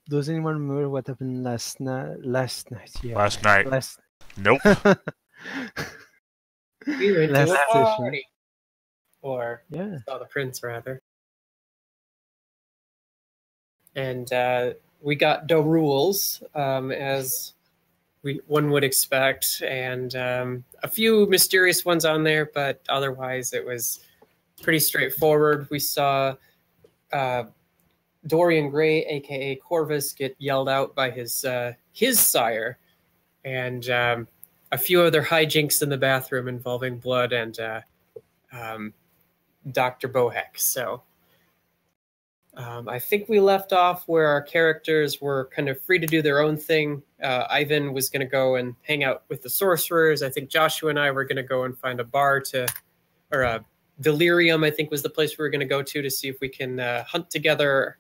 Does anyone remember what happened last night? Last night, yeah. Last night. Nope. We went to a Last session. party. Or Yeah. saw the prince, rather. And we got the rules, as one would expect, and a few mysterious ones on there, but otherwise it was pretty straightforward. We saw Dorian Gray, aka Corvus, get yelled out by his sire, and a few other hijinks in the bathroom involving blood and Dr. Bohek. So I think we left off where our characters were kind of free to do their own thing. Ivan was going to go and hang out with the sorcerers. I think Joshua and I were going to go and find a bar or a delirium, I think was the place we were going to go to see if we can hunt together.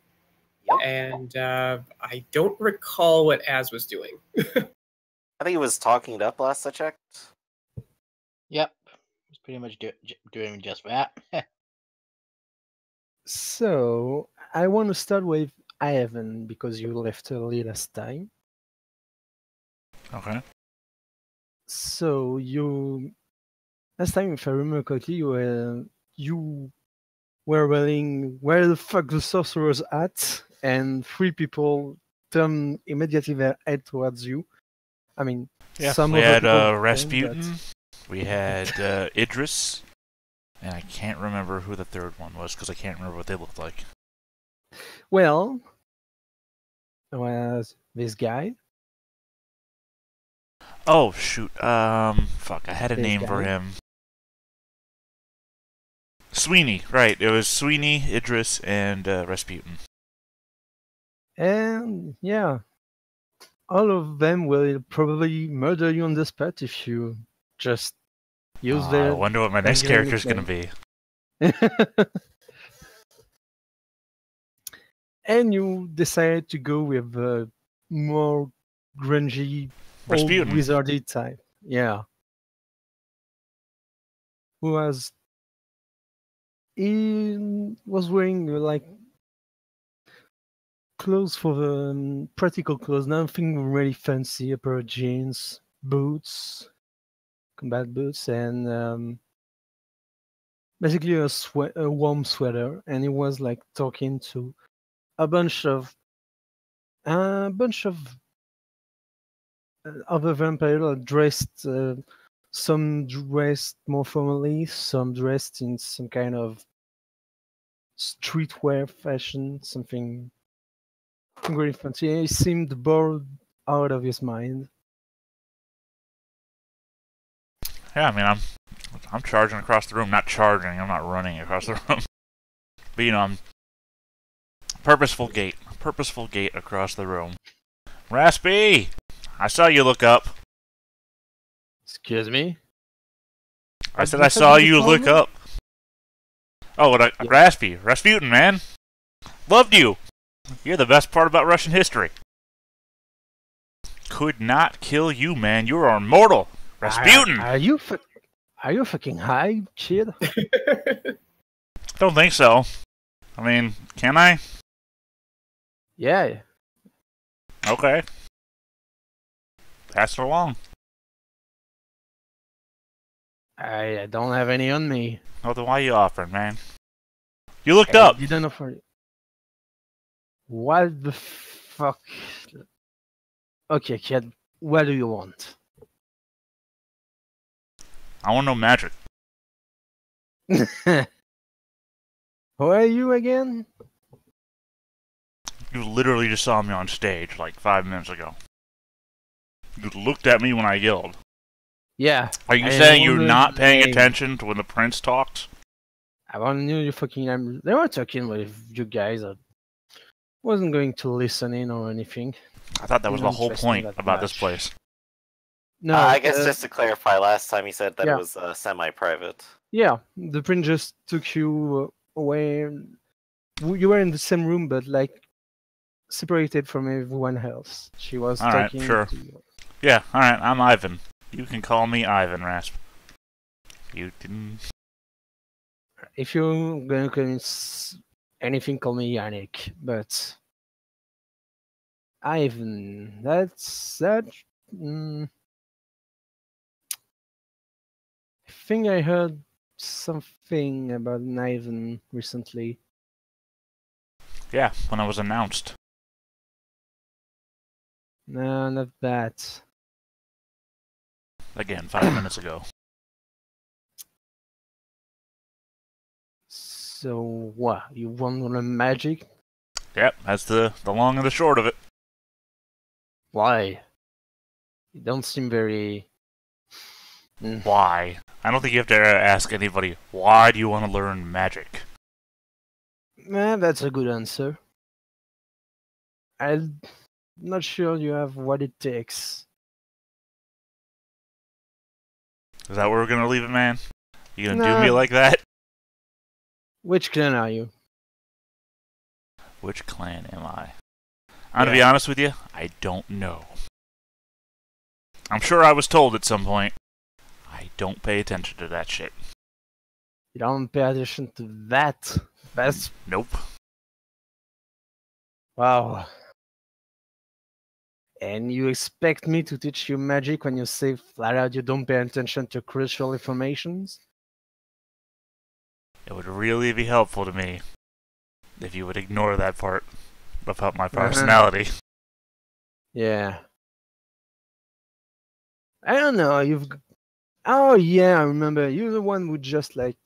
Yep. And I don't recall what Az was doing. I think he was talking it up last I checked. Yep. He's pretty much doing just that. So, I want to start with Ivan, because you left early last time. Okay. So, last time, if I remember correctly, you were yelling, "Where the fuck the sorcerer's at?" And 3 people turned immediately their head towards you. I mean, yeah, some we of had Rasputin, we had Idris, and I can't remember who the third one was because I can't remember what they looked like. Well, there was this guy. Oh shoot! Fuck! I had a name for him. Sweeney, right? It was Sweeney, Idris, and Rasputin. And yeah, all of them will probably murder you on the spot if you just use their. I wonder what my next character is going to be. And you decided to go with a more grungy, old wizardy type. Yeah. He was wearing like clothes for the practical clothes, nothing really fancy. A pair of jeans, boots, combat boots, and basically a warm sweater. And he was like talking to a bunch of other vampires dressed. Some dressed more formally, some dressed in some kind of streetwear fashion, something very fancy. He seemed bored out of his mind. Yeah, I mean, I'm charging across the room. Not charging, I'm not running across the room. But, you know, I'm purposeful gait across the room. Raspy! I saw you look up. Excuse me? I said I saw you look up. Oh, yeah. Raspy. Rasputin, man. Loved you. You're the best part about Russian history. Could not kill you, man. You are immortal. Rasputin! Are you fucking high, kid? Don't think so. I mean, can I? Yeah. Okay. Pass it along. I don't have any on me. Oh, then why are you offering, man? You looked up. You don't offer. What the fuck? Okay, kid. What do you want? I want no magic. Who are you again? You literally just saw me on stage like 5 minutes ago. You looked at me when I yelled. Yeah. Are you saying you're not paying attention to when the prince talks? I want to know you fucking. They were talking with you guys. I wasn't going to listen in or anything. I thought that was the whole point about this place. No, I guess just to clarify, last time he said that it was semi-private. Yeah, the prince just took you away. You were in the same room, but like separated from everyone else. She was talking. All right, sure. Yeah, all right. I'm Ivan. You can call me Ivan, Rasp. You can. If you're gonna call me anything, call me Yannick. But Ivan. That's that. I think I heard something about an Ivan recently. Yeah, when I was announced. No, not that. Again, 5 minutes ago. So what? You want to learn magic? Yep, that's the long and the short of it. Why? You don't seem very. Why? I don't think you have to ask anybody, why do you want to learn magic? That's a good answer. I'm not sure you have what it takes. Is that where we're gonna leave it, man? You gonna do me like that? Which clan are you? Which clan am I? I'm gonna be honest with you, I don't know. I'm sure I was told at some point. I don't pay attention to that shit. You don't pay attention to that? That's... Nope. Wow. And you expect me to teach you magic when you say flat out you don't pay attention to crucial informations? It would really be helpful to me if you would ignore that part about my personality. Yeah. I don't know, Oh yeah, I remember. You're the one who just like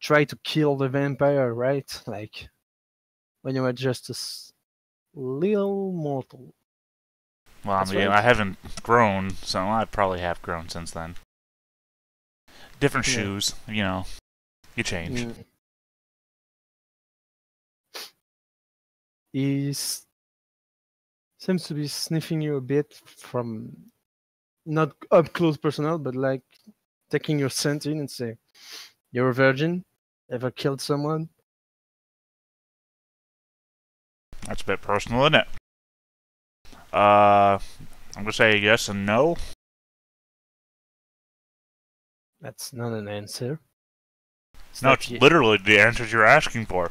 try to kill the vampire, right? Like when you were just a little mortal. Well, I mean, I haven't grown, so I probably have grown since then. Different shoes, you know. You change. He seems to be sniffing you a bit from not up close personal, but like taking your scent in and say, "You're a virgin? Ever killed someone?" That's a bit personal, isn't it? I'm gonna say yes and no. That's not an answer. No, it's literally the answers you're asking for.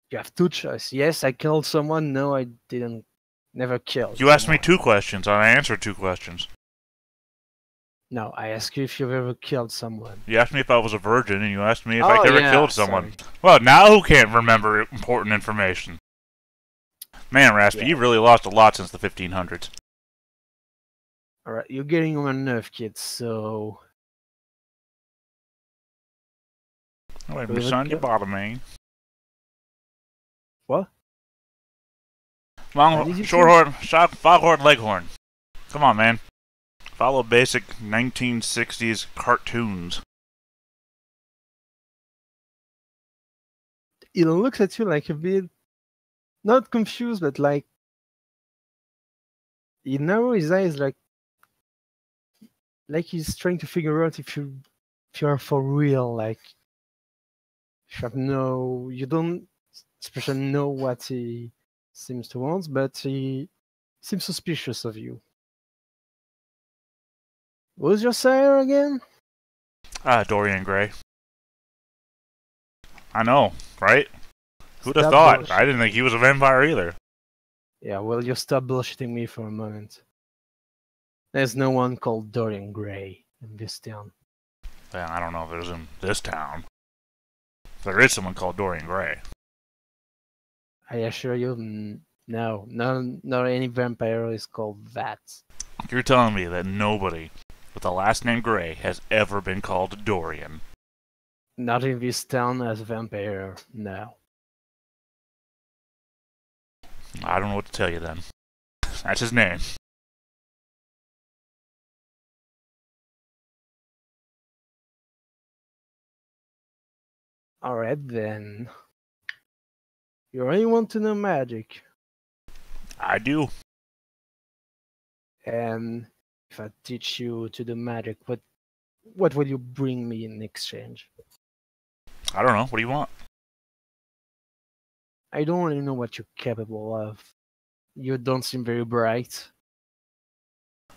You have two choices. Yes, I killed someone. No, I didn't. Never killed. You asked me 2 questions, and I answered 2 questions. No, I asked you if you've ever killed someone. You asked me if I was a virgin, and you asked me if I ever killed someone. Sorry. Well, now who can't remember important information? Man, Raspy, you've really lost a lot since the 1500s. Alright, you're getting on my nerve, kid, so... Wait, my son, you bother me. What? Shorthorn, foghorn, leghorn. Come on, man. Follow basic 1960s cartoons. He looks at you like a bit... Not confused, but like... He narrows his eyes like he's trying to figure out if you're for real, like... You don't especially know what he seems to want, but he seems suspicious of you. Who's your sire again? Dorian Gray. I know, right? Who'd have thought? I didn't think he was a vampire either. Yeah, well, you stop bullshitting me for a moment. There's no one called Dorian Gray in this town. Well, I don't know if there's in this town. There is someone called Dorian Gray. I assure you, no, not any vampire is called that. You're telling me that nobody with the last name Gray has ever been called Dorian? Not in this town as a vampire, no. I don't know what to tell you then. That's his name. Alright then. You really want to know magic? I do. And if I teach you to do magic, what will you bring me in exchange? I don't know. What do you want? I don't really know what you're capable of. You don't seem very bright.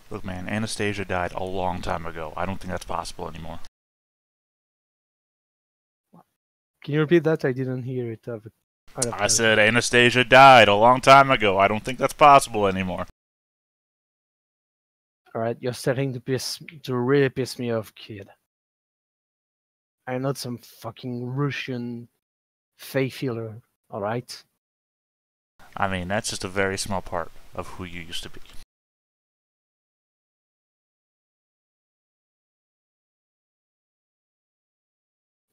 Look, man, Anastasia died a long time ago. I don't think that's possible anymore. Can you repeat that? I didn't hear it. I said Anastasia died a long time ago. I don't think that's possible anymore. Alright, you're starting to really piss me off, kid. I'm not some fucking Russian faith healer, alright? I mean, that's just a very small part of who you used to be.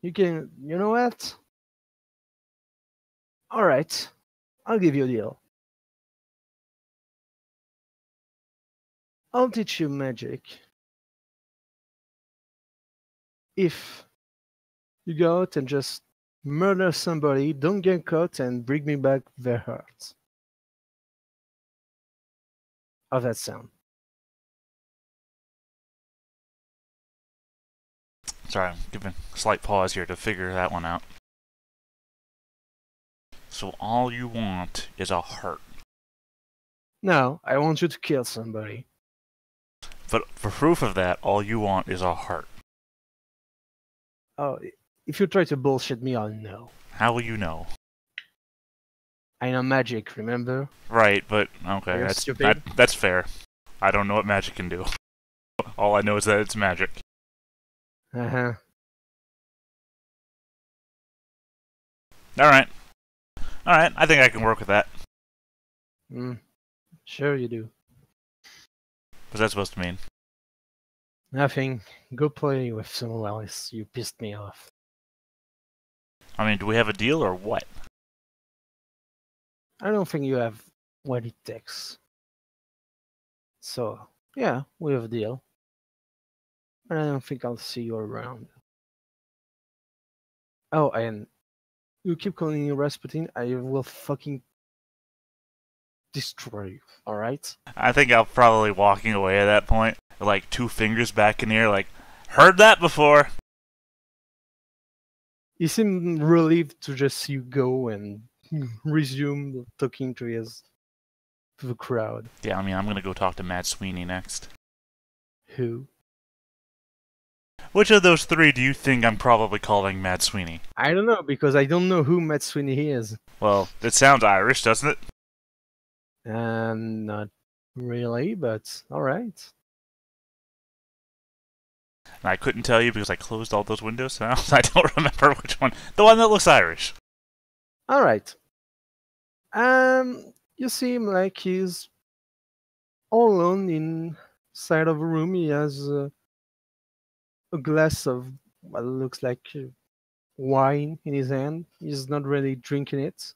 You know what? Alright, I'll give you a deal. I'll teach you magic if you go out and just murder somebody, don't get caught, and bring me back their heart. How's that sound? Sorry, I'm giving a slight pause here to figure that one out. So all you want is a heart. No, I want you to kill somebody. But for proof of that, all you want is a heart. Oh, if you try to bullshit me, I'll know. How will you know? I know magic, remember? Right, but okay, that's fair. I don't know what magic can do. All I know is that it's magic. Uh-huh. Alright, I think I can work with that. Sure you do. What's that supposed to mean? Nothing. Go play with someone else. You pissed me off. I mean, do we have a deal or what? I don't think you have what it takes. So, yeah, we have a deal. But I don't think I'll see you around. Oh, and you keep calling me Rasputin, I will fucking destroy you, alright? I think I'm probably walking away at that point, like 2 fingers back in the air, like, heard that before! He seemed relieved to just see you go and resume talking to the crowd. Yeah, I mean, I'm gonna go talk to Matt Sweeney next. Who? Which of those 3 do you think I'm probably calling Matt Sweeney? I don't know, because I don't know who Matt Sweeney is. Well, it sounds Irish, doesn't it? Not really, but alright. And I couldn't tell you because I closed all those windows, so I don't remember which one. The one that looks Irish. Alright. You seem like he's all alone inside of a room. He has a glass of what looks like wine in his hand. He's not really drinking it.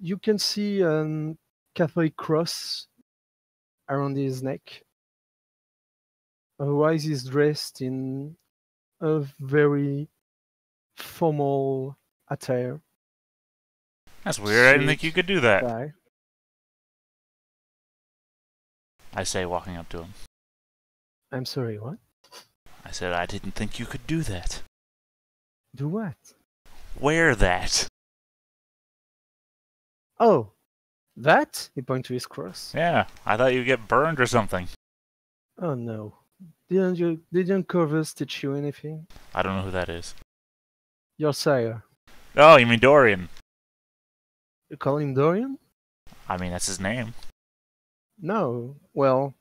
You can see a Catholic cross around his neck. Otherwise, he's dressed in a very formal attire. That's weird. I didn't think you could do that. Guy. I say, walking up to him. I'm sorry, what? I said I didn't think you could do that. Do what? Wear that. Oh, that? He pointed to his cross. Yeah, I thought you'd get burned or something. Oh no. Didn't Corvus teach you anything? I don't know who that is. Your sire. Oh, you mean Dorian? You call him Dorian? I mean, that's his name. No. Well,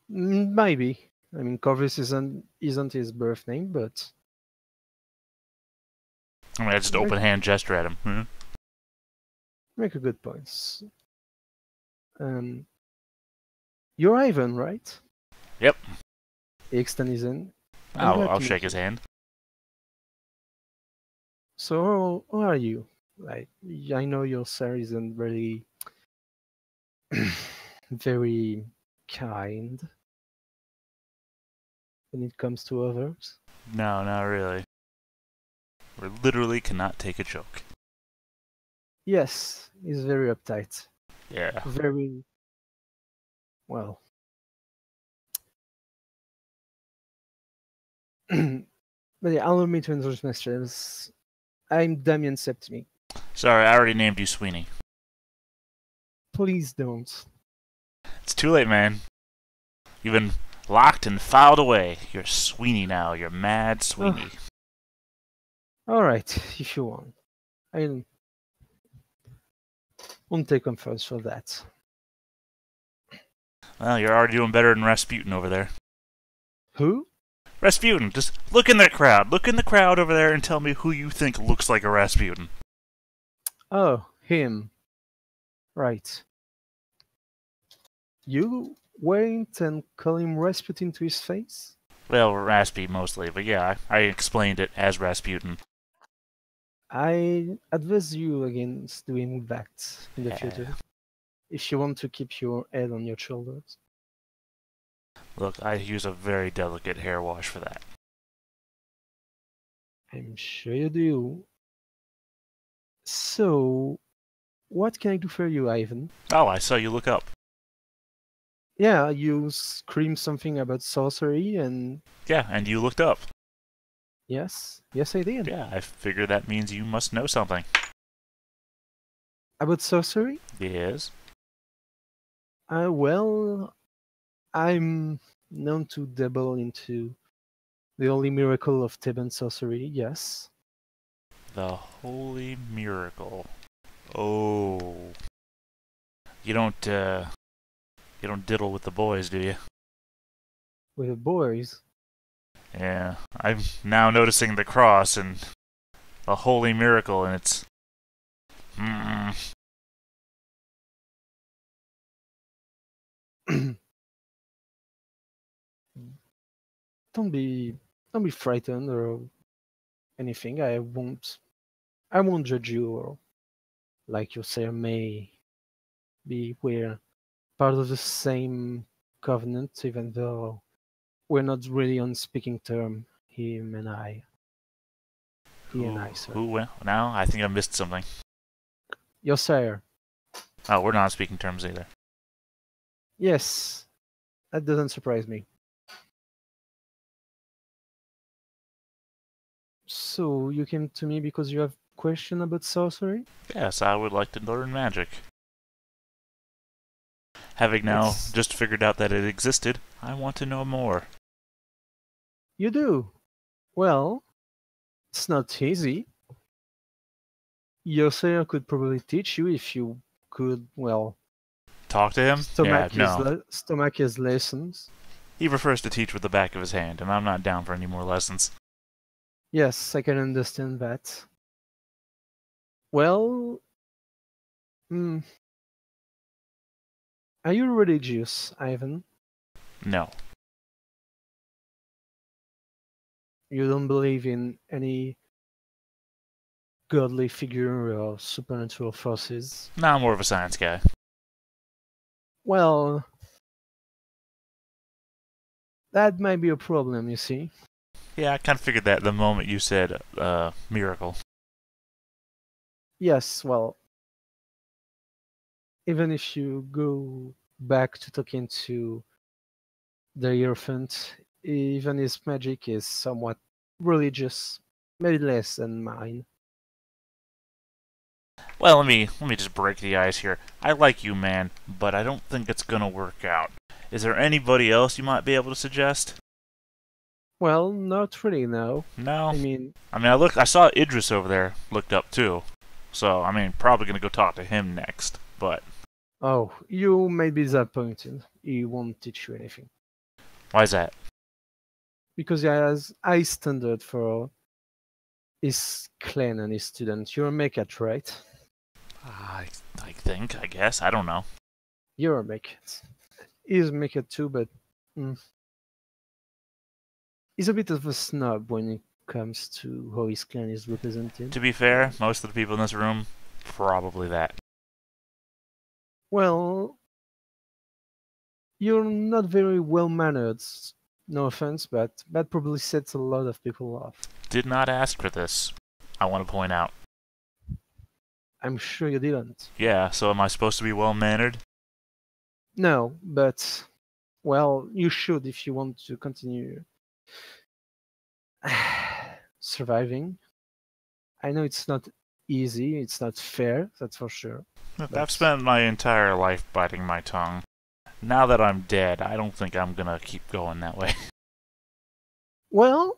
maybe. I mean, Corvus isn't his birth name, but... I mean, I just open hand gesture at him. Make a good point. You're Ivan, right? Yep. He extends his hand. I'll shake his hand. So, how are you? Like, I know your sir isn't really very kind when it comes to others. No, not really. We literally cannot take a joke. Yes, he's very uptight. Yeah. Very well. But yeah, allow me to introduce myself. I'm Damien Septimi. Sorry, I already named you Sweeney. Please don't. It's too late, man. You've been locked and filed away. You're Sweeney now. You're Mad Sweeney. Alright, if you want. Won't take offense for that. Well, you're already doing better than Rasputin over there. Who? Rasputin, just look in the crowd. Look in the crowd over there and tell me who you think looks like a Rasputin. Oh, him. Right. You went and called him Rasputin to his face? Well, Raspy mostly, but yeah, I explained it as Rasputin. I advise you against doing that in the future. If you want to keep your head on your shoulders. Look, I use a very delicate hair wash for that. I'm sure you do. So, what can I do for you, Ivan? Oh, I saw you look up. Yeah, you screamed something about sorcery and... Yeah, and you looked up. Yes, I did. Yeah, I figure that means you must know something. About sorcery? Yes. Well, I'm known to dabble into the holy miracle of Theban sorcery, yes. The holy miracle. Oh. You don't diddle with the boys, do you? With the boys? Yeah, I'm now noticing the cross and the holy miracle, and it's... Don't be frightened or anything. I won't judge you, or like you say, may be we're part of the same covenant, even though we're not really on speaking term, him and I. He and I, sir. Who went? Now I think I missed something. Your sire. Oh, we're not on speaking terms either. Yes, that doesn't surprise me. So you came to me because you have a question about sorcery? Yes, I would like to learn magic. Having now just figured out that it existed, I want to know more. You do? Well, it's not easy. Your sire could probably teach you if you could, well... Talk to him? Stomach his lessons. He prefers to teach with the back of his hand, and I'm not down for any more lessons. Yes, I can understand that. Well... Are you religious, Ivan? No. You don't believe in any godly figure or supernatural forces? No, I'm more of a science guy. Well, that might be a problem, you see. Yeah, I kind of figured that the moment you said, miracle. Yes, well, even if you go back to talking to the Hierophant, even his magic is somewhat religious, maybe less than mine. Well, let me just break the ice here. I like you, man, but I don't think it's gonna work out. Is there anybody else you might be able to suggest? Well, not really, no. No. I mean, I saw Idris over there looked up too. So, probably gonna go talk to him next, but... Oh, you may be disappointed. He won't teach you anything. Why is that? Because he has high standard for his clan and his students. You're a Mekat, right? I guess. I don't know. You're a Mekat. He's a Mekat too, but... he's a bit of a snob when it comes to how his clan is represented. To be fair, most of the people in this room, probably that. Well, you're not very well-mannered. No offense, but that probably sets a lot of people off. Did not ask for this, I want to point out. I'm sure you didn't. Yeah, so am I supposed to be well-mannered? No, but... well, you should if you want to continue... surviving. I know it's not easy, it's not fair, that's for sure. I've spent my entire life biting my tongue. Now that I'm dead, I don't think I'm gonna keep going that way. Well,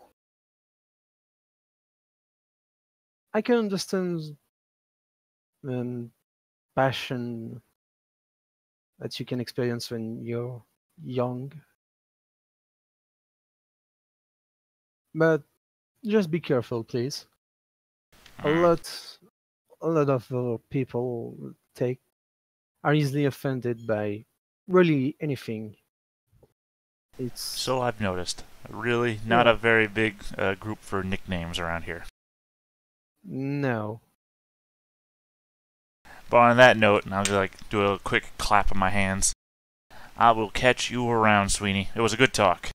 I can understand passion that you can experience when you're young. But just be careful, please. A lot of people are easily offended by really anything. It's So I've noticed. Really, not a very big group for nicknames around here. No. But on that note, and I'll just like do a quick clap of my hands. I will catch you around, Sweeney. It was a good talk.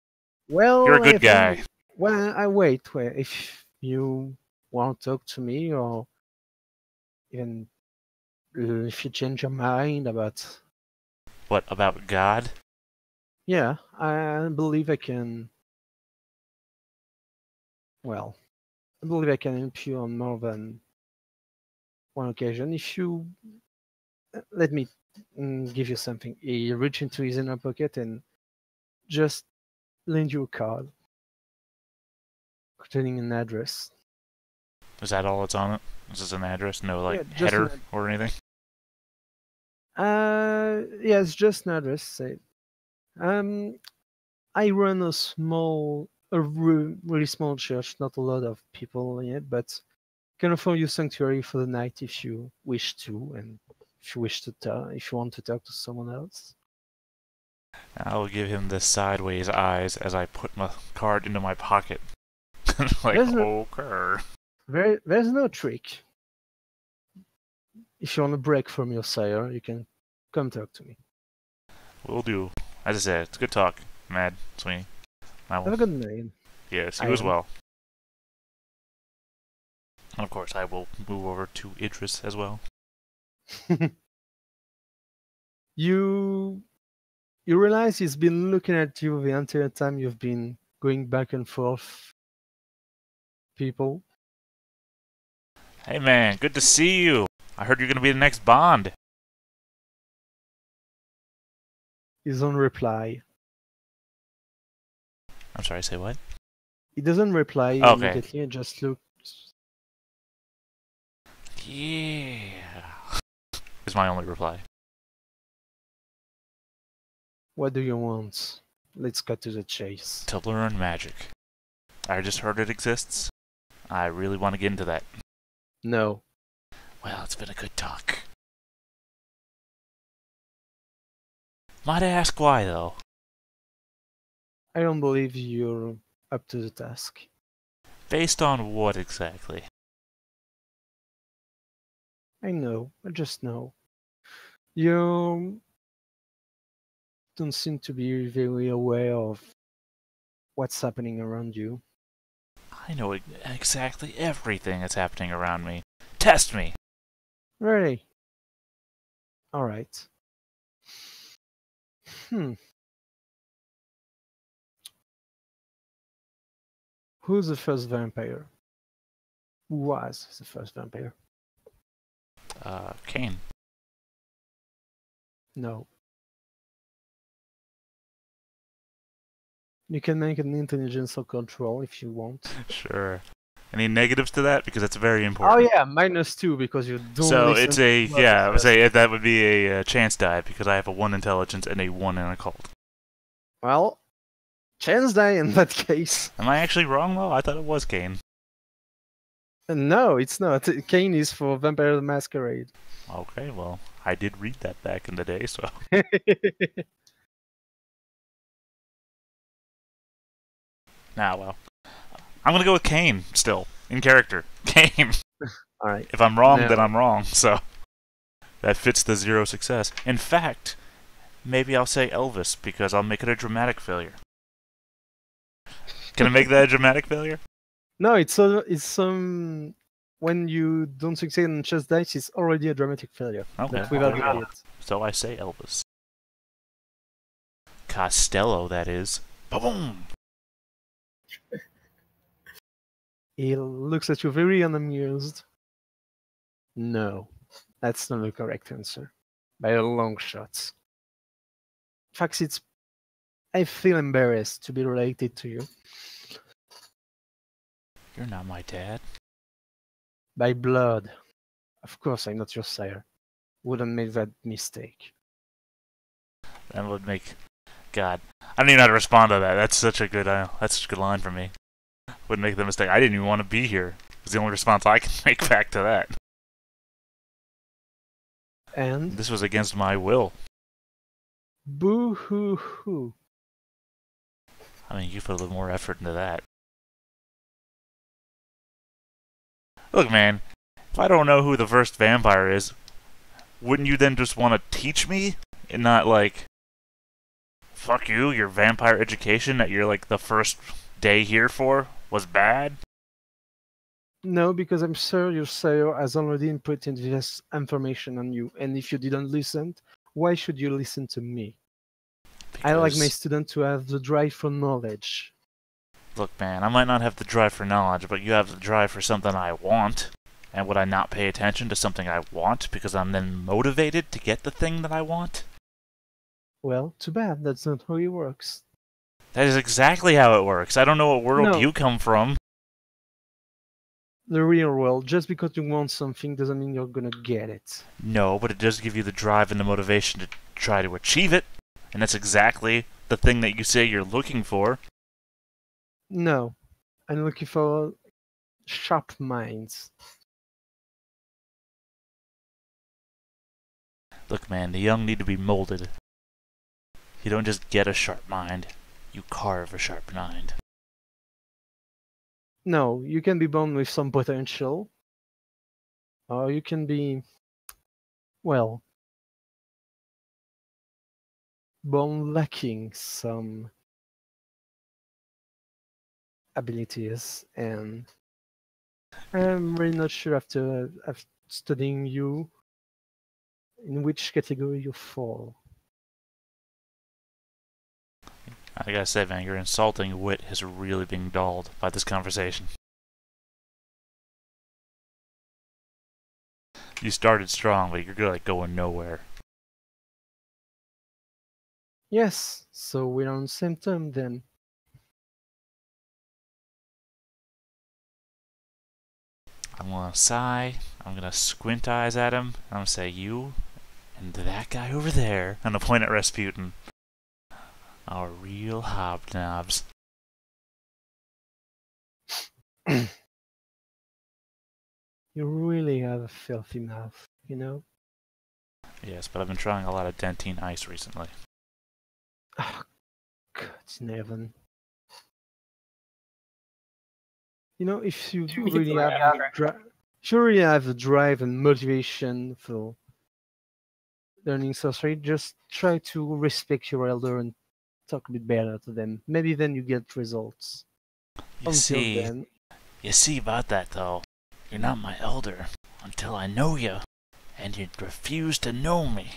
Well, You're a good guy. Well, I wait. If you want to talk to me, or even if you change your mind about... What, about God? Yeah, I believe I can... Well, I believe I can help you on more than one occasion. If you... Let me give you something. He reached into his inner pocket and just lend you a card containing an address. Is that all that's on it? Is this an address? No, like, Yeah, header or anything? Yeah, it's just an address. Say, I run a really small church. Not a lot of people in it, but can offer you sanctuary for the night if you wish to, and if you want to talk to someone else. I will give him the sideways eyes as I put my card into my pocket. Like, okay. There's no trick. If you want a break from your sire, you can come talk to me. Will do. As I said, it's good talk, Mad Sweeney. Have a good night. Yes, you as well. And of course, I will move over to Idris as well. You realize he's been looking at you the entire time you've been going back and forth. People. Hey man, good to see you. I heard you're gonna be the next Bond. He doesn't reply. I'm sorry, say what? He doesn't reply immediately and just looks. Yeah. Is my only reply. What do you want? Let's cut to the chase. To learn magic. I just heard it exists. I really want to get into that. No. Well, it's been a good talk. Might I ask why, though? I don't believe you're up to the task. Based on what exactly? I know. I just know. You don't seem to be very aware of what's happening around you. I know exactly everything that's happening around me. Test me! Really? Alright. Who's the first vampire? Who was the first vampire? Cain. No. You can make an intelligence or control if you want. Sure. Any negatives to that? Because that's very important. Oh yeah, -2 because you don't. So it's a I would say that would be a chance die because I have a 1 intelligence and a 1 in occult. Well, chance die in that case. Am I actually wrong though? I thought it was Cain. No, it's not. Cain is for Vampire the Masquerade. Okay, well, I did read that back in the day, so. Nah, well. I'm gonna go with Cain, still. In character. Cain! Alright. If I'm wrong, then I'm wrong, so. That fits the 0 success. In fact, maybe I'll say Elvis, because I'll make it a dramatic failure. Can I make that a dramatic failure? No, it's when you don't succeed on chess dice, it's already a dramatic failure. Okay. Without doing it. So I say Elvis. Costello, that is. Boom! He looks at you very unamused. No, that's not the correct answer. By a long shot. In fact, I feel embarrassed to be related to you. You're not my dad. By blood. Of course I'm not your sire. wouldn't make that mistake. That would make... God. I don't even know how to respond to that. That's such a good line for me. Wouldn't make the mistake. I didn't even want to be here. It's the only response I can make back to that. And? This was against my will. Boo-hoo-hoo. I mean, you put a little more effort into that. Look, man, if I don't know who the first vampire is, wouldn't you then just want to teach me? And not like, fuck you, your vampire education that you're like the first day here for was bad? No, because I'm sure your sire has already inputted this information on you, and if you didn't listen, why should you listen to me? Because I like my student to have the drive for knowledge. Look, man, I might not have the drive for knowledge, but you have the drive for something I want. And would I not pay attention to something I want because I'm then motivated to get the thing that I want? Well, too bad. That's not how it works. That is exactly how it works. I don't know what world you come from. The real world. Just because you want something doesn't mean you're gonna get it. No, but it does give you the drive and the motivation to try to achieve it. And that's exactly the thing that you say you're looking for. No. I'm looking for sharp minds. Look, man, the young need to be molded. You don't just get a sharp mind. You carve a sharp mind. No, you can be born with some potential. Or you can be, well, born lacking some abilities. And I'm really not sure after studying you in which category you fall. I gotta say, man, your insulting wit has really been dulled by this conversation. You started strong, but you're like going nowhere. Yes, so we're on the same term then. I'm gonna sigh, I'm gonna squint eyes at him, I'm gonna say, you and that guy over there, and I'll point at Rasputin, are real hobknobs. You really have a filthy mouth, you know? Yes, but I've been trying a lot of Dentine ice recently. Oh, God in heaven. You know, if you really have the drive and motivation for learning sorcery, just try to respect your elder and talk a bit better to them. Maybe then you get results. You see about that though, you're not my elder until I know you, and you refuse to know me.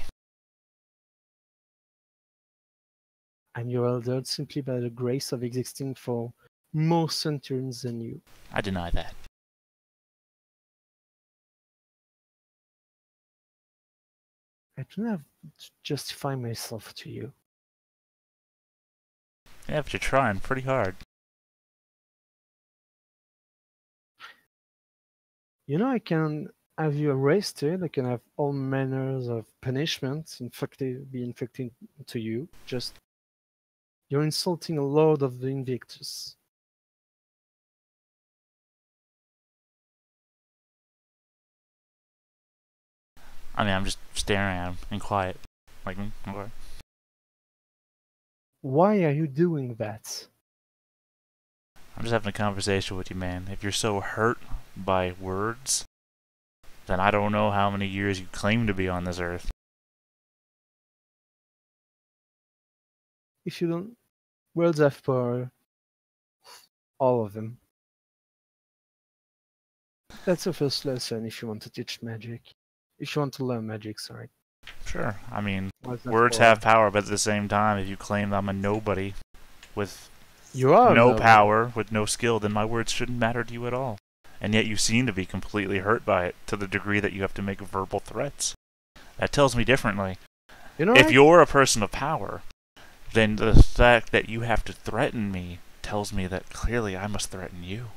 I'm your elder simply by the grace of existing for more centuries than you. I deny that. I don't have to justify myself to you. Yeah, but you're trying pretty hard. You know, I can have you arrested. I can have all manners of punishments be inflicted to you. Just you're insulting a lord of the Invictus. I mean, I'm just staring at him and quiet. Like, okay. Why are you doing that? I'm just having a conversation with you, man. If you're so hurt by words, then I don't know how many years you claim to be on this earth. If you don't... Words have power. All of them. That's the first lesson if you want to teach magic. If you want to learn magic, sorry. Sure. I mean, words have power, but at the same time, if you claim I'm a nobody with no power, with no skill, then my words shouldn't matter to you at all. And yet you seem to be completely hurt by it, to the degree that you have to make verbal threats. That tells me differently. You know, if you're a person of power, then the fact that you have to threaten me tells me that clearly I must threaten you.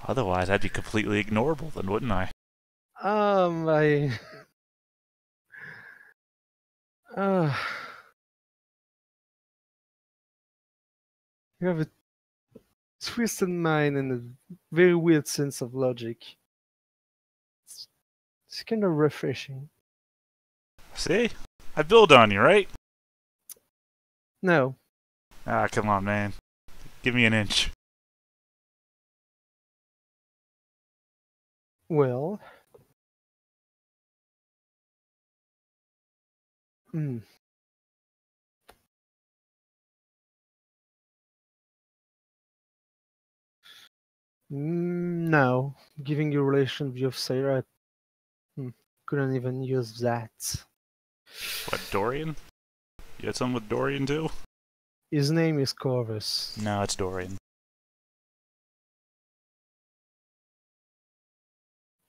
Otherwise, I'd be completely ignorable then, wouldn't I? I... You have a twisted mind and a very weird sense of logic. It's kind of refreshing. See? I build on you, right? No. Ah, come on, man. Give me an inch. Well... No. Giving you a relation view of Sarah, couldn't even use that. What, Dorian? You had something with Dorian too? His name is Corvus. No, it's Dorian.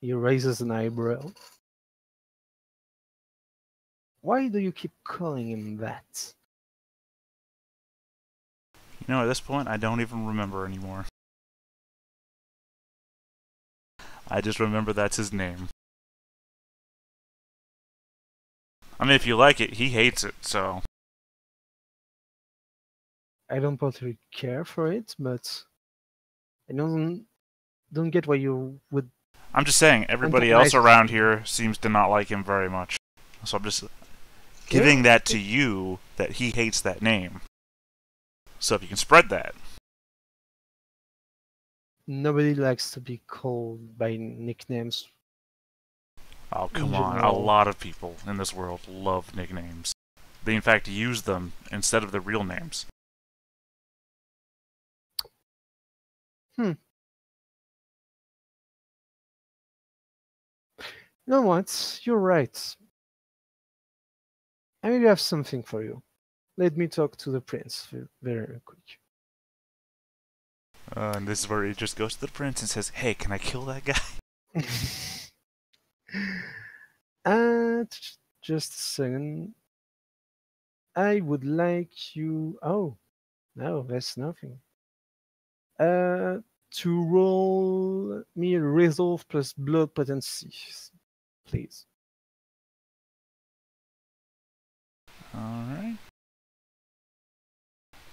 He raises an eyebrow. Why do you keep calling him that? You know, at this point, I don't even remember anymore. I just remember that's his name. I mean, if you like it, he hates it, so... I don't particularly care for it, but I don't get why you would... I'm just saying, everybody else around here seems to not like him very much. So I'm just giving that to you, that he hates that name. So if you can spread that. Nobody likes to be called by nicknames. Oh, come on. A lot of people in this world love nicknames. They, in fact, use them instead of their real names. You know what? You're right. I maybe have something for you. Let me talk to the prince very quick. And this is where he just goes to the prince and says, "Hey, can I kill that guy?" Just a second. I would like you... Oh, no, that's nothing. To roll me a resolve plus blood potency, please. Alright.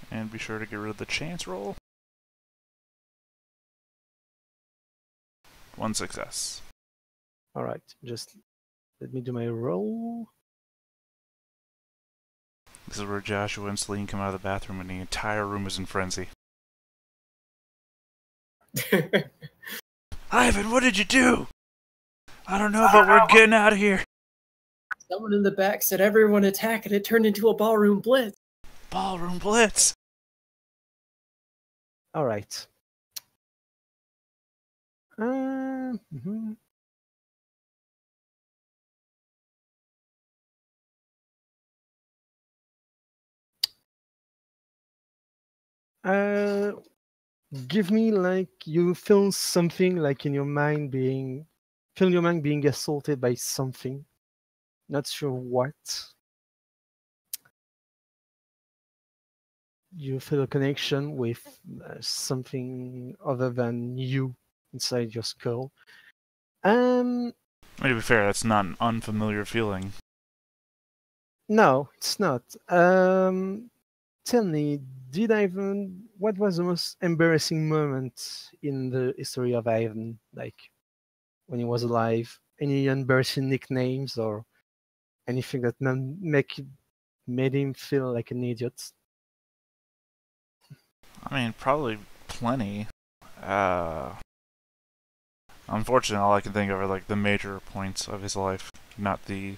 And be sure to get rid of the chance roll. 1 success. Alright, just let me do my roll. This is where Joshua and Celine come out of the bathroom and the entire room is in frenzy. Ivan, what did you do? I don't know, but we're getting out of here. Someone in the back said everyone attack and it turned into a ballroom blitz. Ballroom blitz. Alright. Give me like you feel something like in your mind being assaulted by something. Not sure what. You feel a connection with something other than you inside your skull. I mean, to be fair, that's not an unfamiliar feeling. No, it's not. Tell me, what was the most embarrassing moment in the history of Ivan? Like, when he was alive? Any embarrassing nicknames or anything that made him feel like an idiot? I mean, probably plenty. Unfortunately, all I can think of are like the major points of his life, not the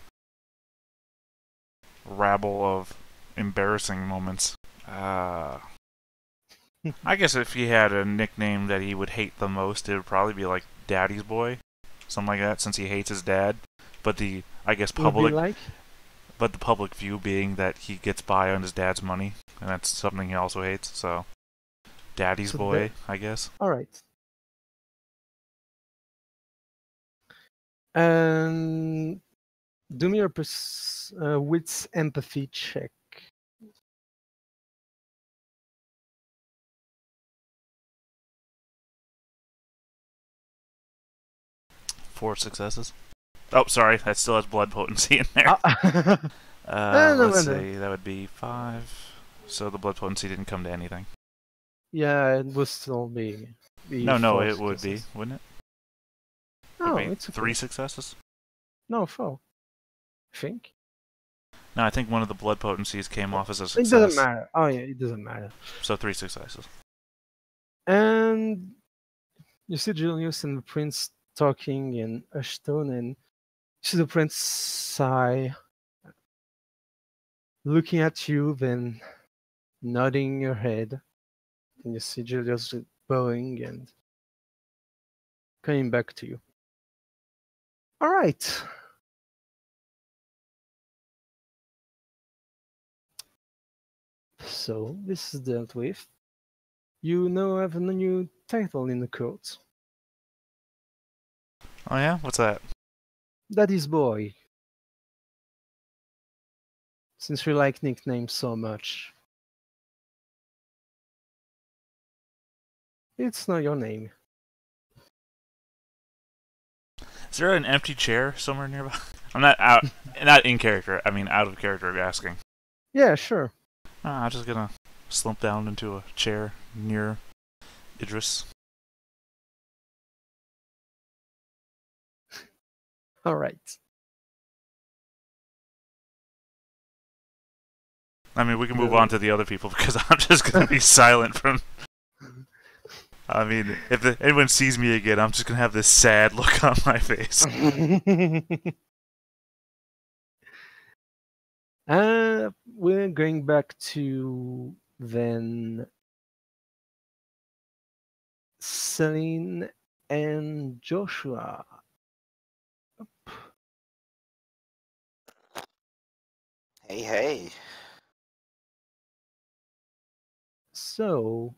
rabble of embarrassing moments. I guess if he had a nickname that he would hate the most, it would probably be like Daddy's Boy, something like that, since he hates his dad. But the but the public view being that he gets by on his dad's money, and that's something he also hates. So, Daddy's Boy, I guess. All right. Do me your wits empathy check. 4 successes. Oh, sorry, that still has blood potency in there. Let's see, that would be 5. So the blood potency didn't come to anything. Yeah, it would still be. No, it would be, wouldn't it? No, would be it's okay. 3 successes. No, 4. I think. No, I think one of the blood potencies came off as a success. It doesn't matter. Oh yeah, it doesn't matter. So 3 successes. And you see Julius and the prince talking in hushed tone, and you see the prince sigh, looking at you, then nodding your head. And you see Julius bowing and coming back to you. All right. So this is dealt with. You now have a new title in the court. Oh yeah? What's that? Daddy's boy. Since you like nicknames so much. It's not your name. Is there an empty chair somewhere nearby? I'm not in character. I mean, out of character. Asking. Yeah, sure. I'm just gonna slump down into a chair near Idris. All right. I mean, we can move on to the other people because I'm just gonna be silent from. I mean, if anyone sees me again, I'm just gonna have this sad look on my face. We're going back to then Celine and Joshua. Hey. So,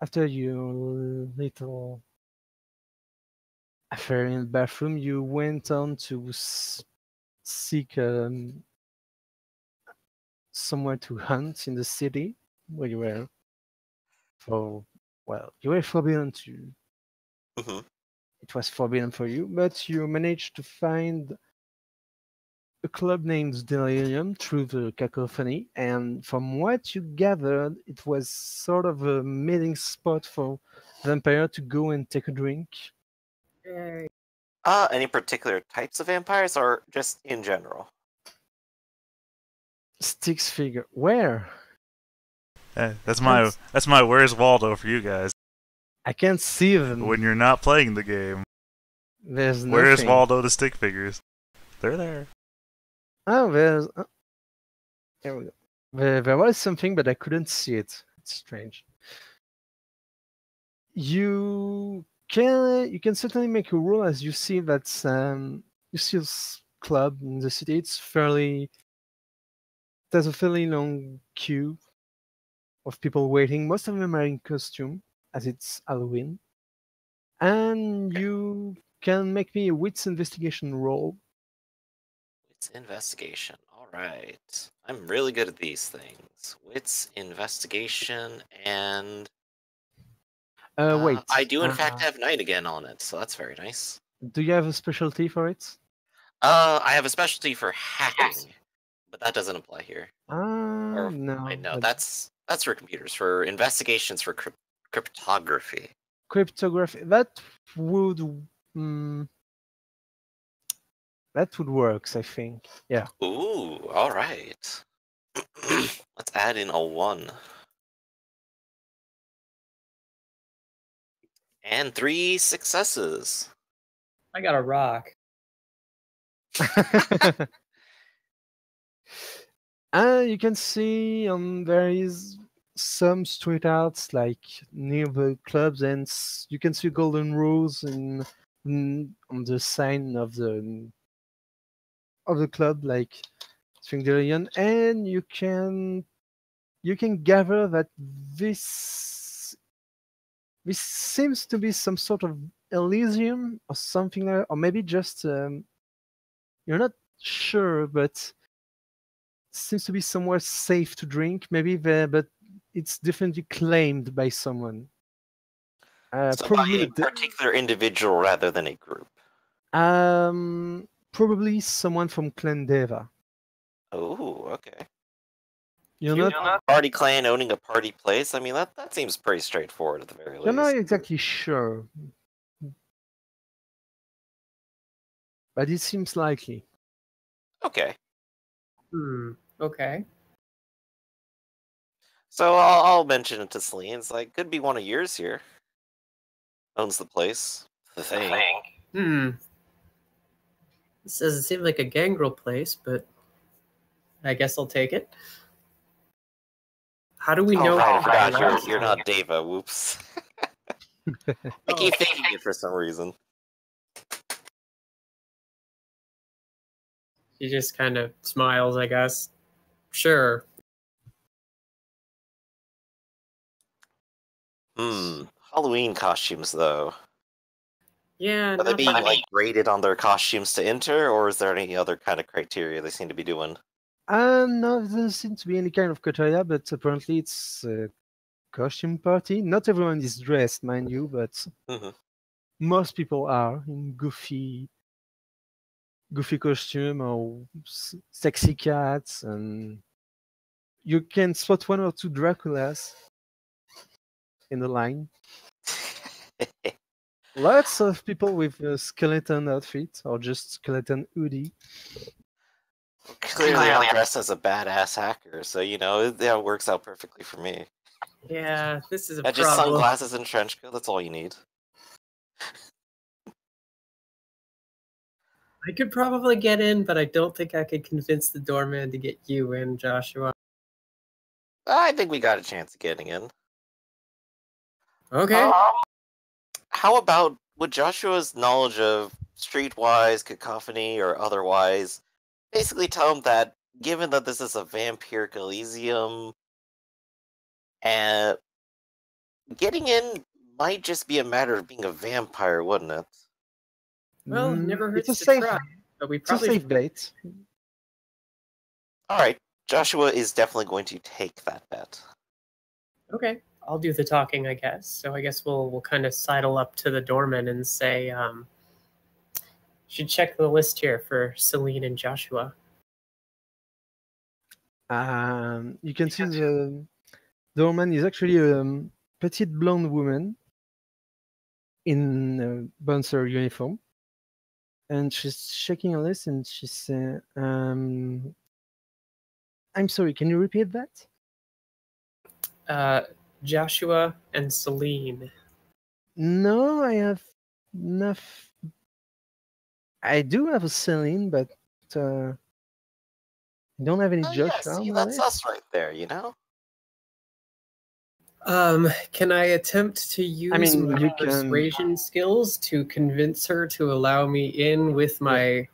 after your little affair in the bathroom, you went on to seek somewhere to hunt in the city where you were you were forbidden to. Mm-hmm. It was forbidden for you, but you managed to find a club named Delirium through the cacophony, and from what you gathered, it was sort of a meeting spot for vampire to go and take a drink. Any particular types of vampires, or just in general? Sticks figure. Where? That's my Where's Waldo for you guys. I can't see them. When you're not playing the game. There's nothing. Where's Waldo the stick figures? They're there. Oh, there we go. There was something, but I couldn't see it. It's strange. You can certainly make a rule as you see that you see this club in the city. There's a fairly long queue of people waiting. Most of them are in costume, as it's Halloween. And you can make me a wits investigation roll. Wits investigation. All right. I'm really good at these things. Wits investigation and. Wait. I do in fact have night again on it, so that's very nice. Do you have a specialty for it? I have a specialty for hacking, but that doesn't apply here. No. No, that's for computers. For investigations for cryptography. Cryptography. That would work, I think. Yeah. Ooh, all right. Let's add in a 1. And 3 successes. I got a rock. You can see there is some street arts like near the clubs, and you can see golden rose on the sign of the club, like Swingdelian, and you can gather that this seems to be some sort of Elysium or something like that, or maybe just you're not sure, but seems to be somewhere safe to drink, maybe there, but it's definitely claimed by someone. So Probably by a particular individual rather than a group. probably someone from Clan Deva. Oh, okay. You're You're not not party clan owning a party place. I mean, that seems pretty straightforward at the very you're not least. exactly sure, but it seems likely. Okay. Okay. So I'll mention it to Celine. It's like, could be one of yours here. Owns the place. The thing. This doesn't seem like a gangrel place, but I guess I'll take it. How do we know? Right, I how forgot. You're not Deva. Whoops. I keep thinking it for some reason. He just kind of smiles, I guess. Sure. Halloween costumes, though. Yeah. Are they being like graded on their costumes to enter, or is there any other kind of criteria they seem to be doing? No, there doesn't seem to be any kind of criteria, but apparently it's a costume party. Not everyone is dressed, mind you, but most people are in goofy costume or sexy cats, and you can spot one or two Draculas in the line. Lots of people with a skeleton outfit or just skeleton hoodie. Clearly, I'm dressed as a badass hacker, so it works out perfectly for me. Yeah, this is a problem. Just sunglasses and trench coat. That's all you need. I could probably get in, but I don't think I could convince the doorman to get you in, Joshua. I think we got a chance of getting in. Okay. How about, would Joshua's knowledge of streetwise, cacophony, or otherwise basically tell him that, given that this is a vampiric Elysium, and getting in might just be a matter of being a vampire, wouldn't it? Well, never hurts it's a to safe, try, but we it's a probably safe bet. All right, Joshua is definitely going to take that bet. Okay, I'll do the talking, I guess. So I guess we'll kind of sidle up to the doorman and say, should check the list here for Celine and Joshua. You can see the doorman is actually a petite blonde woman in a bouncer uniform, and she's checking a list, and she says, "I'm sorry, can you repeat that?" Joshua and Celine. No, I have enough. I do have a Celine, but I don't have any Joshua. See, that's us right there, Can I attempt to use my persuasion skills to convince her to allow me in with my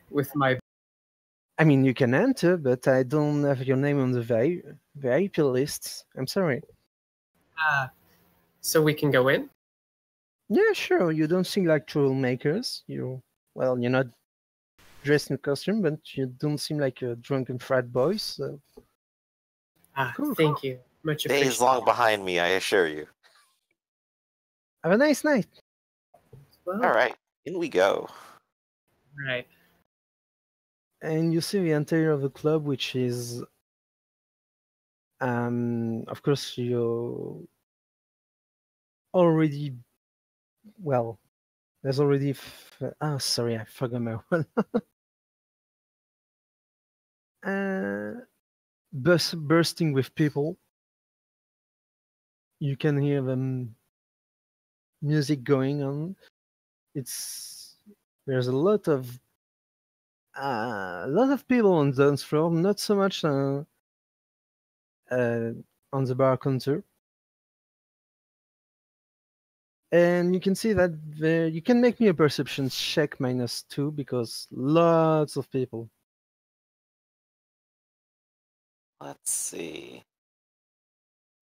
I mean, you can enter, but I don't have your name on the VIP list. I'm sorry. So we can go in? Yeah, sure. You don't seem like troublemakers. You're not dressed in costume, but you don't seem like a drunken frat boy. So. Thank you. Much appreciated. Days long behind me, I assure you. Have a nice night. Well, all right, in we go. Right. And you see the interior of the club, which is, of course, you already. Well, there's already. Sorry, I forgot my one. Bursting with people. You can hear them music going on. There's a lot of people on the dance floor, not so much on the bar counter. And you can see that you can make me a perception check -2 because lots of people. Let's see.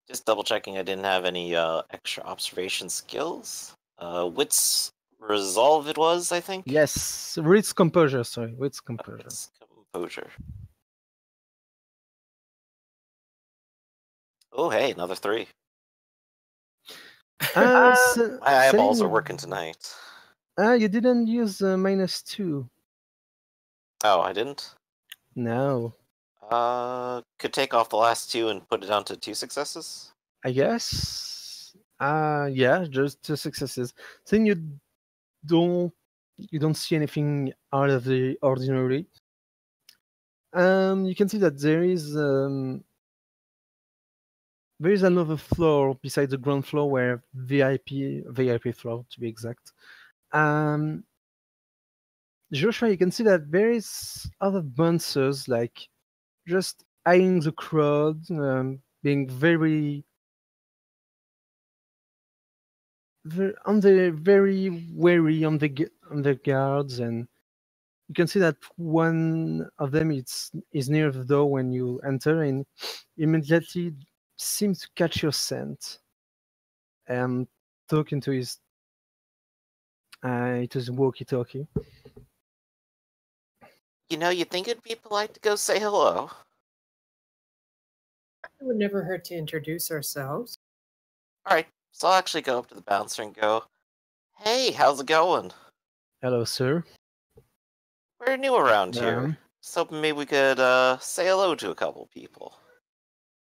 Just double checking I didn't have any extra observation skills. Wits resolve it was, I think? Yes, Wits composure, sorry. Wits composure. Wits composure. Oh, hey, another 3. My eyeballs are Celine, working tonight. you didn't use -2. Oh, I didn't? No, Could take off the last 2 and put it down to 2 successes? I guess. Yeah, just 2 successes. Then you don't see anything out of the ordinary. You can see that there is another floor besides the ground floor where VIP floor to be exact. Joshua, you can see that there is other bouncers like just eyeing the crowd, being very very wary on the guards, and you can see that one of them is near the door when you enter, and immediately seems to catch your scent and talk into his walkie-talkie. You'd think it'd be polite to go say hello. It would never hurt to introduce ourselves. Alright, so I'll actually go up to the bouncer and go, "Hey, how's it going? Hello, sir. We're new around here. Um, So maybe we could say hello to a couple people."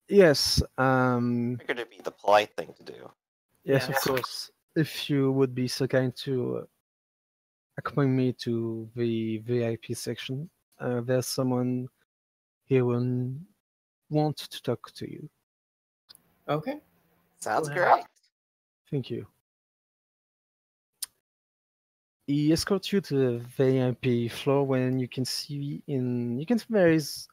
Yes. Figured it'd be the polite thing to do. Yes, of Yes. course. If you would be so kind to accompany me to the VIP section, there's someone here will want to talk to you. Okay. Sounds Wow. great. Thank you. He escorts you to the VIP floor when you can see there is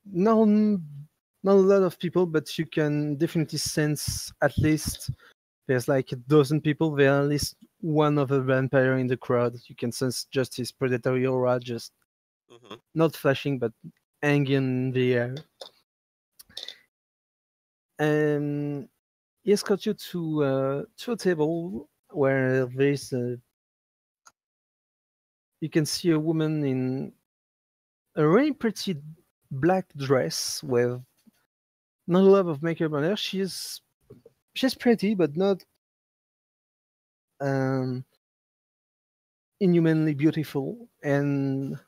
not a lot of people, but you can definitely sense at least there's like a dozen people. There are at least one other vampire in the crowd. You can sense just his predatory aura, just Hmm. not flashing, but hanging in the air. And he escorts you to a table where there's you can see a woman in a really pretty black dress with not a lot of makeup on her. She's pretty, but not inhumanly beautiful. And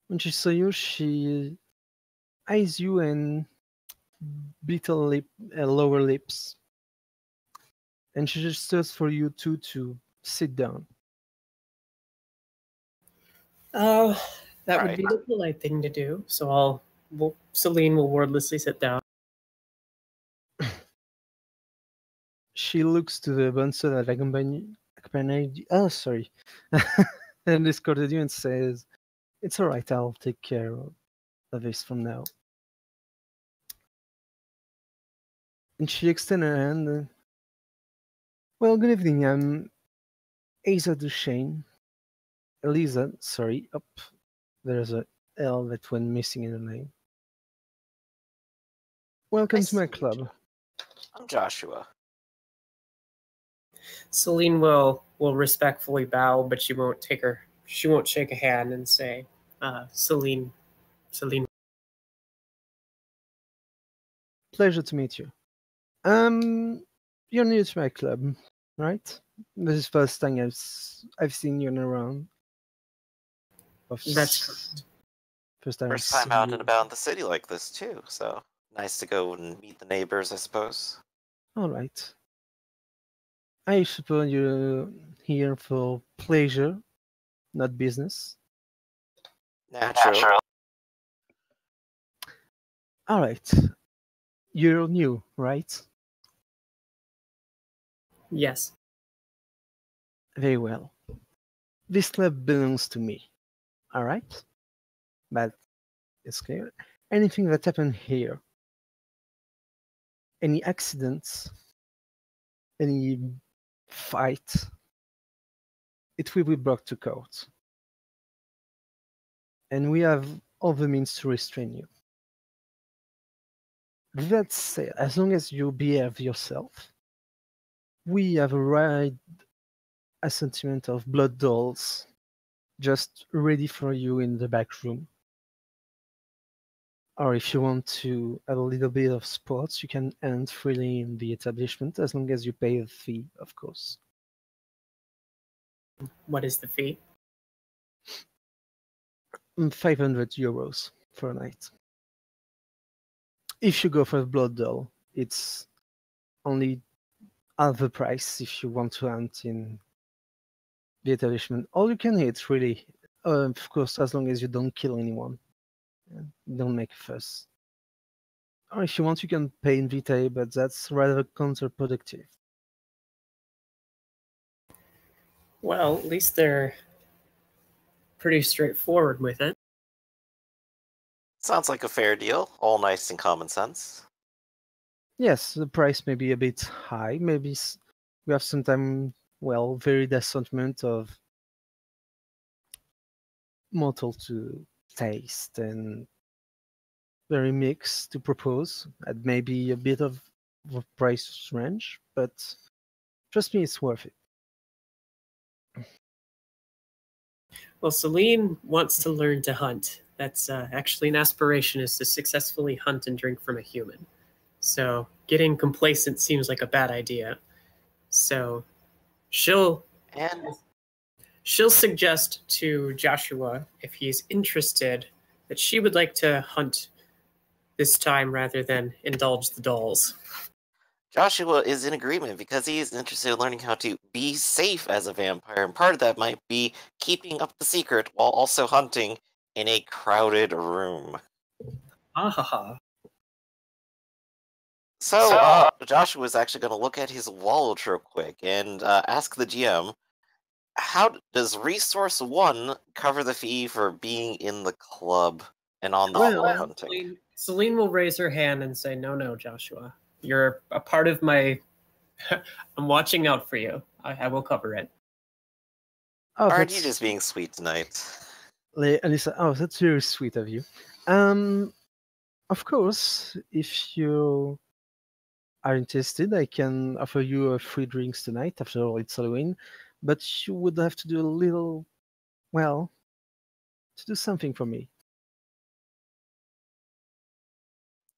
when she saw you, she eyes you and bit her lower lips, and she just gestures for you two to sit down. That would Right. be the polite thing to do. So Celine will wordlessly sit down. She looks to the bouncer that accompanied you. Oh, sorry. And escorted you and says, "It's all right. I'll take care of this from now." And she extended her hand. Well, good evening. I'm Asa Duchesne. Eliza, sorry. Up. There's a L that went missing in the name. Welcome Nice to my to meet club. you. I'm Joshua. Celine will respectfully bow, but she won't shake a hand and say, Celine. Pleasure to meet you. You're new to my club, right? This is the first time I've seen you around. That's correct. First time. First time out and about in the city like this, too, so nice to go and meet the neighbors, I suppose. All right. I suppose you're here for pleasure, not business. Natural. All right. You're new, right? Yes. Very well. This club belongs to me. All right? But it's clear. Anything that happened here, any accidents, any fight, it will be brought to court. And we have all the means to restrain you. That said, as long as you behave yourself, we have arrived a sentiment of blood dolls just ready for you in the back room. Or if you want to have a little bit of sports, you can hunt freely in the establishment as long as you pay a fee, of course. What is the fee? 500 euros for a night. If you go for the blood doll, it's only half the price if you want to hunt in the establishment. All you can eat, really. Of course, as long as you don't kill anyone. And don't make a fuss. Or if you want, you can pay in vitae, but that's rather counterproductive. Well, at least they're pretty straightforward with it. Sounds like a fair deal. All nice and common sense. Yes, the price may be a bit high. Maybe we have sometimes, well, varied assortment of mortal to taste and very mixed to propose at maybe a bit of a price range, but trust me, it's worth it. Well, Celine wants to learn to hunt. That's actually an aspiration, is to successfully hunt and drink from a human. So getting complacent seems like a bad idea. So she'll And suggest to Joshua, if he's interested, that she would like to hunt this time rather than indulge the dolls. Joshua is in agreement because he is interested in learning how to be safe as a vampire, and part of that might be keeping up the secret while also hunting in a crowded room. Ah, So, Joshua is actually going to look at his wallet real quick and ask the GM, how does Resource 1 cover the fee for being in the club and on the floor hunting? Celine will raise her hand and say, no, Joshua. You're a part of my... I'm watching out for you. I will cover it. Oh, Aren't you just being sweet tonight? Alyssa, oh, that's very sweet of you. Of course, if you are interested, I can offer you free drinks tonight. After all, it's Halloween. But you would have to do a little, well, to do something for me.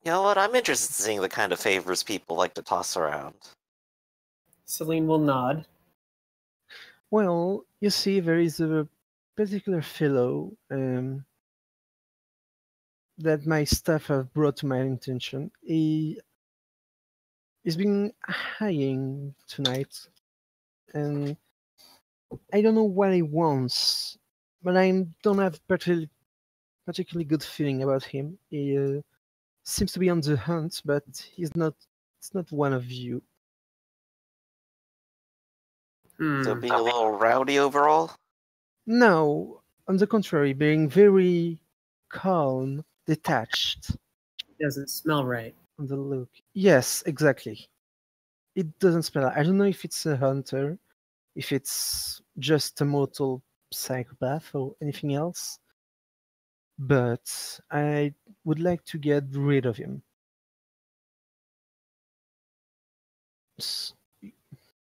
You know what? I'm interested in seeing the kind of favors people like to toss around. Celine will nod. Well, you see, there is a particular fellow that my staff have brought to my attention. He's been eyeing tonight, and I don't know what he wants, but I don't have particularly good feeling about him. He seems to be on the hunt, but he's not. It's not one of you. So being a little rowdy overall? No, on the contrary, being very calm, detached. Doesn't smell right. On the look. Yes, exactly. It doesn't smell. I don't know if it's a hunter, if it's just a mortal psychopath or anything else, but I would like to get rid of him.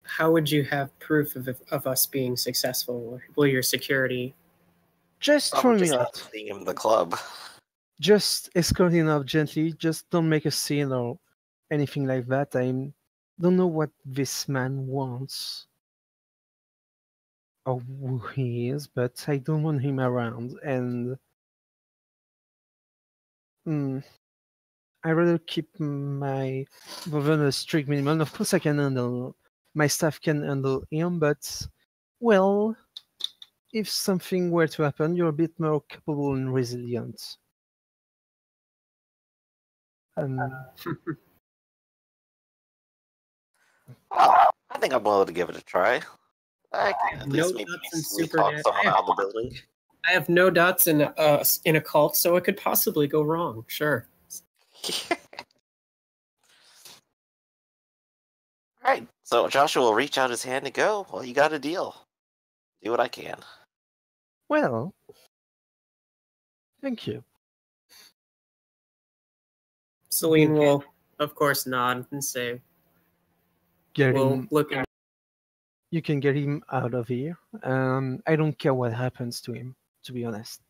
How would you have proof of us being successful? Will your security... Just throw me out. Seeing him in the club. Just escort him out gently. Just don't make a scene or anything like that. I don't know what this man wants or who he is, but I don't want him around. And I rather keep my within a strict minimum. Of course, I can handle. My staff can handle him, but well, if something were to happen, you're a bit more capable and resilient. I think I'm willing to give it a try. I can at least maybe talk someone out of the building. I have no dots in a cult, so it could possibly go wrong. Sure. Alright, so Joshua will reach out his hand and go, well, you got a deal. Do what I can. Well, thank you. Celine will, of course, nod and say, we'll look at... You can get him out of here. I don't care what happens to him, to be honest.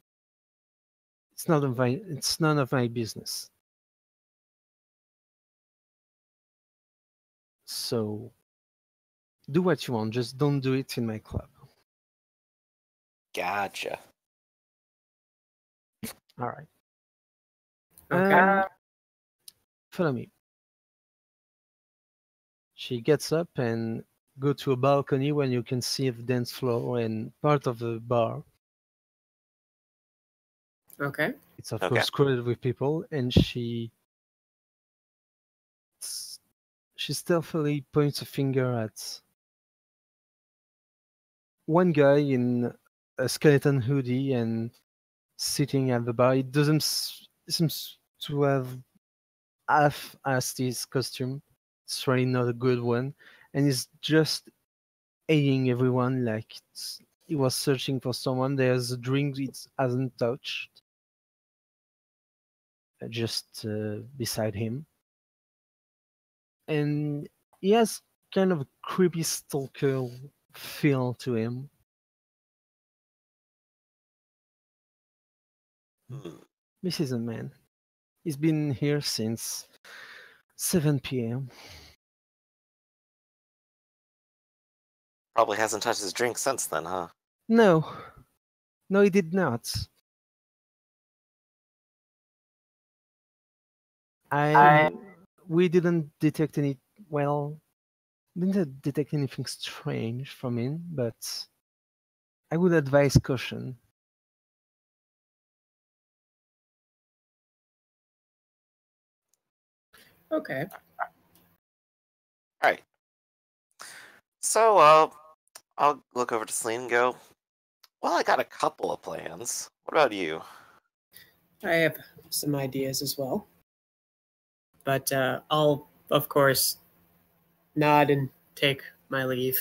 It's none of my business. So do what you want, just don't do it in my club. Gotcha. All right. Okay. Follow me. She gets up and go to a balcony when you can see the dance floor and part of the bar. Okay. It's of Okay. course crowded with people, and she stealthily points a finger at one guy in a skeleton hoodie and sitting at the bar. It doesn't seems to have half-assed his costume. It's really not a good one, and he's just eyeing everyone like he was searching for someone. There's a drink it hasn't touched, just beside him, and he has kind of a creepy stalker feel to him. Hmm. This is a man. He's been here since 7 p.m. Probably hasn't touched his drink since then, huh? No, no, he did not. We didn't detect any. Well, didn't detect anything strange from him, but I would advise caution. Okay. Alright. So, I'll look over to Celine and go, well, I got a couple of plans. What about you? I have some ideas as well. But I'll, of course, nod and take my leave.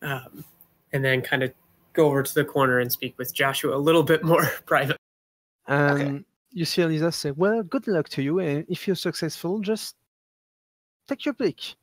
And then kind of go over to the corner and speak with Joshua a little bit more private. You see Eliza say, well, good luck to you, and if you're successful, just take your pick.